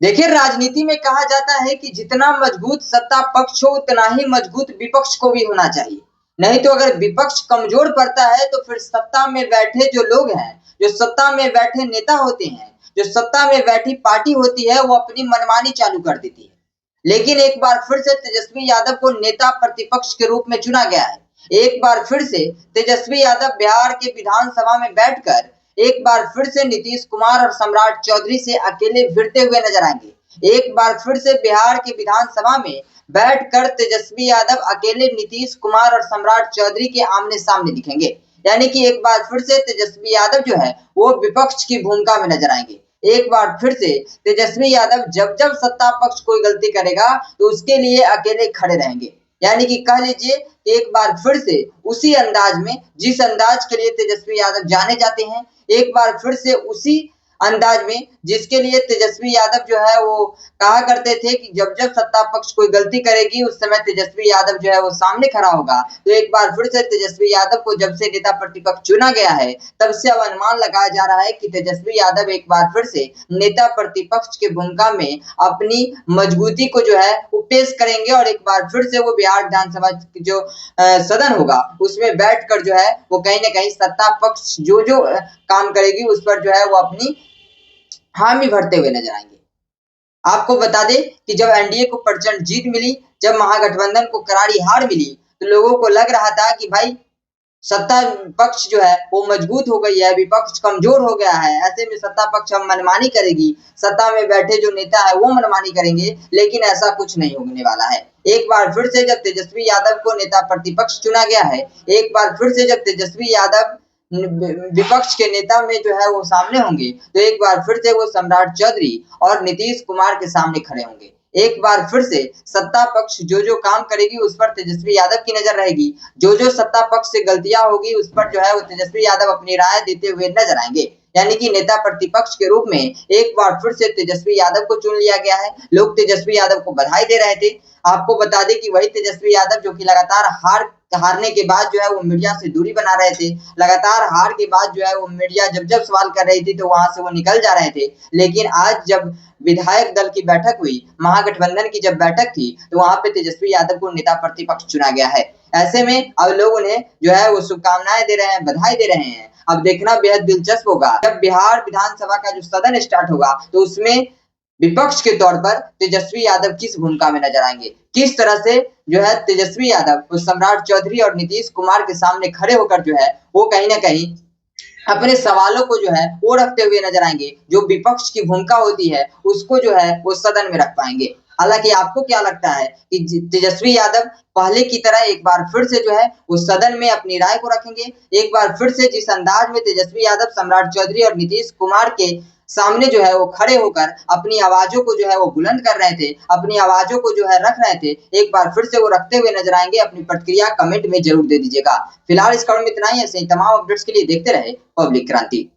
देखिए, राजनीति में कहा जाता है कि जितना मजबूत सत्ता पक्ष हो उतना ही मजबूत विपक्ष को भी होना चाहिए। नहीं तो अगर विपक्ष कमजोर पड़ता है तो फिर सत्ता में बैठे जो लोग हैं, जो सत्ता में बैठे नेता होते हैं, जो सत्ता में बैठी पार्टी होती है, वो अपनी मनमानी चालू कर देती है। लेकिन एक बार फिर से तेजस्वी यादव को नेता प्रतिपक्ष के रूप में चुना गया है। एक बार फिर से तेजस्वी यादव बिहार के विधानसभा में बैठकर एक बार फिर से नीतीश कुमार और सम्राट चौधरी से अकेले भिड़ते हुए नजर आएंगे। एक बार फिर से बिहार के विधानसभा में बैठकर तेजस्वी यादव अकेले नीतीश कुमार और सम्राट चौधरी के आमने सामने दिखेंगे। यानी कि एक बार फिर से तेजस्वी यादव जो है वो विपक्ष की भूमिका में नजर आएंगे। एक बार फिर से तेजस्वी यादव जब जब सत्ता पक्ष कोई गलती करेगा तो उसके लिए अकेले खड़े रहेंगे। यानी कि कह लीजिए एक बार फिर से उसी अंदाज में, जिस अंदाज के लिए तेजस्वी यादव जाने जाते हैं, एक बार फिर से उसी अंदाज में जिसके लिए तेजस्वी यादव जो है वो कहा करते थे कि जब जब सत्ता पक्ष कोई गलती करेगी उस समय तेजस्वी यादव जो है वो सामने खड़ा होगा। तो एक बार फिर से तेजस्वी यादव को जब से नेता प्रतिपक्ष चुना गया है तब से अब अनुमान लगाया जा रहा है कि तेजस्वी यादव एक बार फिर से नेता प्रतिपक्ष की भूमिका में अपनी मजबूती को जो है वो पेश करेंगे और एक बार फिर से वो बिहार विधानसभा जो सदन होगा उसमें बैठकर जो है वो कहीं ना कहीं सत्ता पक्ष जो जो काम करेगी उस पर जो है वो अपनी हामी भरते हुए नजर आएंगे। आपको बता दें कि जब एनडीए को प्रचंड जीत मिली, जब महागठबंधन को करारी हार मिली, तो लोगों को लग रहा था कि भाई सत्ता पक्ष जो है वो मजबूत हो गई है, विपक्ष कमजोर हो गया है, ऐसे में सत्ता पक्ष अब मनमानी करेगी, सत्ता में बैठे जो नेता है वो मनमानी करेंगे। लेकिन ऐसा कुछ नहीं होने वाला है। एक बार फिर से जब तेजस्वी यादव को नेता प्रतिपक्ष चुना गया है, एक बार फिर से जब तेजस्वी यादव विपक्ष के नेता में जो है वो सामने होंगे, तो एक बार फिर से वो सम्राट चौधरी और नीतीश कुमार के सामने खड़े होंगे। एक बार फिर से सत्ता पक्ष जो जो काम करेगी उस पर तेजस्वी यादव की नजर रहेगी। जो जो सत्ता पक्ष से गलतियां होगी उस पर जो है वो तेजस्वी यादव अपनी राय देते हुए नजर आएंगे। यानी कि नेता प्रतिपक्ष के रूप में एक बार फिर से तेजस्वी यादव को चुन लिया गया है। लोग तेजस्वी यादव को बधाई दे रहे थे। आपको बता दें कि वही तेजस्वी यादव जो कि लगातार हारने के बाद जो है वो मीडिया से दूरी बना रहे थे, लगातार हार के बाद जो है वो मीडिया जब जब सवाल कर रही थी तो वहां से वो निकल जा रहे थे। लेकिन आज जब विधायक दल की बैठक हुई, महागठबंधन की जब बैठक थी, तो वहां पे तेजस्वी यादव को नेता प्रतिपक्ष चुना गया है। ऐसे में अब लोग उन्हें जो है वो शुभकामनाएं दे रहे हैं, बधाई दे रहे हैं। अब देखना बेहद दिलचस्प होगा जब बिहार विधानसभा का जो सदन स्टार्ट होगा तो उसमें विपक्ष के तौर पर तेजस्वी यादव किस भूमिका में नजर आएंगे, किस तरह से जो है तेजस्वी यादव सम्राट चौधरी और नीतीश कुमार के सामने खड़े होकर जो है वो कहीं ना कहीं अपने सवालों को जो है वो रखते हुए नजर आएंगे। जो विपक्ष की भूमिका होती है उसको जो है वो सदन में रख पाएंगे। हालांकि आपको क्या लगता है कि तेजस्वी यादव पहले की तरह एक बार फिर से जो है वो सदन में अपनी राय को रखेंगे? एक बार फिर से जिस अंदाज में तेजस्वी यादव सम्राट चौधरी और नीतीश कुमार के सामने जो है वो खड़े होकर अपनी आवाजों को जो है वो बुलंद कर रहे थे, अपनी आवाजों को जो है रख रहे थे, एक बार फिर से वो रखते हुए नजर आएंगे? अपनी प्रतिक्रिया कमेंट में जरूर दे दीजिएगा। फिलहाल इस खबर में इतना ही। ऐसे ही तमाम अपडेट्स के लिए देखते रहे पब्लिक क्रांति।